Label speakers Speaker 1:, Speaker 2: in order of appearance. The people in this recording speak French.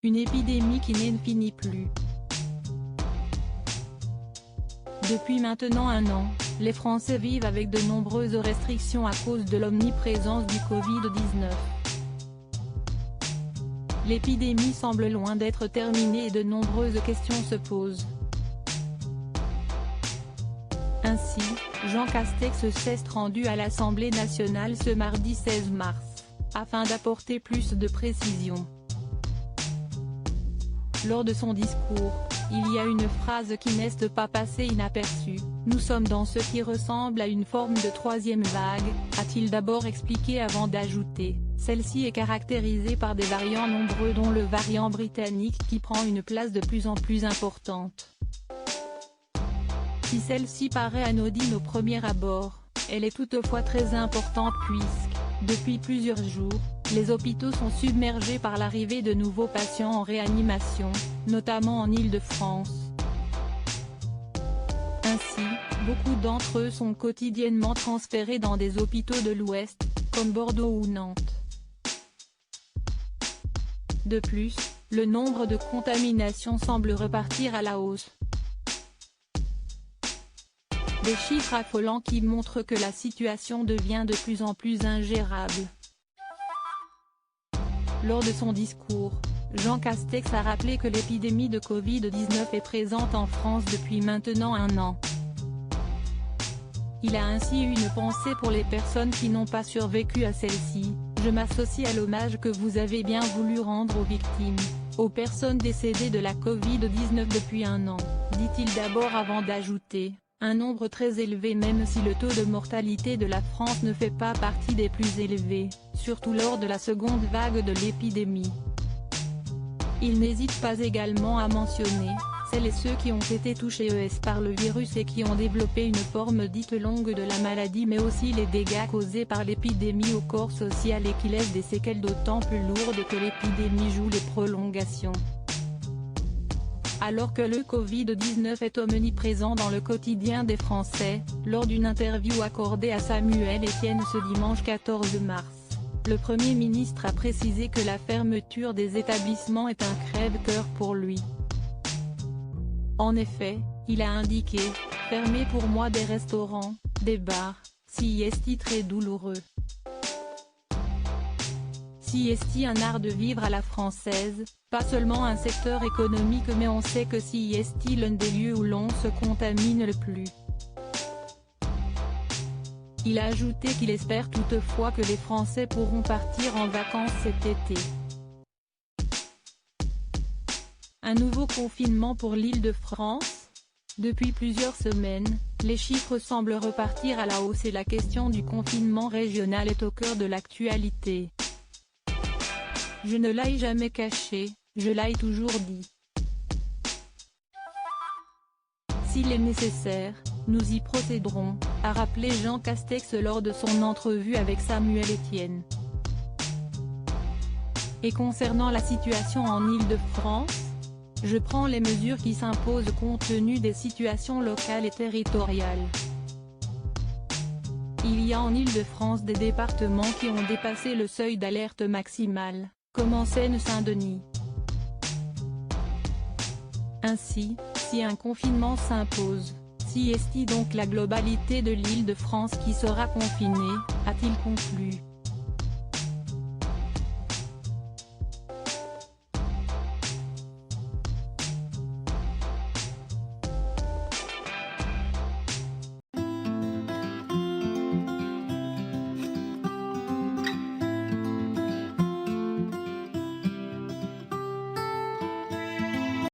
Speaker 1: Une épidémie qui ne finit plus. Depuis maintenant un an, les Français vivent avec de nombreuses restrictions à cause de l'omniprésence du Covid-19. L'épidémie semble loin d'être terminée et de nombreuses questions se posent. Ainsi, Jean Castex s'est rendu à l'Assemblée nationale ce mardi 16 mars, afin d'apporter plus de précisions. Lors de son discours, il y a une phrase qui n'est pas passée inaperçue: « Nous sommes dans ce qui ressemble à une forme de troisième vague », a-t-il d'abord expliqué avant d'ajouter: « Celle-ci est caractérisée par des variants nombreux dont le variant britannique qui prend une place de plus en plus importante. Si celle-ci paraît anodine au premier abord, elle est toutefois très importante puisque, depuis plusieurs jours, les hôpitaux sont submergés par l'arrivée de nouveaux patients en réanimation, notamment en Île-de-France. Ainsi, beaucoup d'entre eux sont quotidiennement transférés dans des hôpitaux de l'Ouest, comme Bordeaux ou Nantes. De plus, le nombre de contaminations semble repartir à la hausse. Des chiffres affolants qui montrent que la situation devient de plus en plus ingérable. Lors de son discours, Jean Castex a rappelé que l'épidémie de Covid-19 est présente en France depuis maintenant un an. Il a ainsi eu une pensée pour les personnes qui n'ont pas survécu à celle-ci: « Je m'associe à l'hommage que vous avez bien voulu rendre aux victimes, aux personnes décédées de la Covid-19 depuis un an », dit-il d'abord avant d'ajouter: « Un nombre très élevé même si le taux de mortalité de la France ne fait pas partie des plus élevés, surtout lors de la seconde vague de l'épidémie. » Il n'hésite pas également à mentionner celles et ceux qui ont été touchés par le virus et qui ont développé une forme dite longue de la maladie, mais aussi les dégâts causés par l'épidémie au corps social et qui laissent des séquelles d'autant plus lourdes que l'épidémie joue les prolongations. Alors que le Covid-19 est omniprésent dans le quotidien des Français, lors d'une interview accordée à Samuel Etienne ce dimanche 14 mars, le Premier ministre a précisé que la fermeture des établissements est un crève-cœur pour lui. En effet, il a indiqué: « Fermer pour moi des restaurants, des bars, c'est très douloureux. C'est un art de vivre à la française, pas seulement un secteur économique mais on sait que c'est l'un des lieux où l'on se contamine le plus. » Il a ajouté qu'il espère toutefois que les Français pourront partir en vacances cet été. Un nouveau confinement pour l'Île-de-France? Depuis plusieurs semaines, les chiffres semblent repartir à la hausse et la question du confinement régional est au cœur de l'actualité. Je ne l'ai jamais caché, je l'ai toujours dit. S'il est nécessaire, nous y procéderons, a rappelé Jean Castex lors de son entrevue avec Samuel Etienne. Et concernant la situation en Île-de-France, je prends les mesures qui s'imposent compte tenu des situations locales et territoriales. Il y a en Île-de-France des départements qui ont dépassé le seuil d'alerte maximale, comme en Seine-Saint-Denis. Ainsi, si un confinement s'impose, c'est donc la globalité de l'Île-de-France qui sera confinée, a-t-il conclu.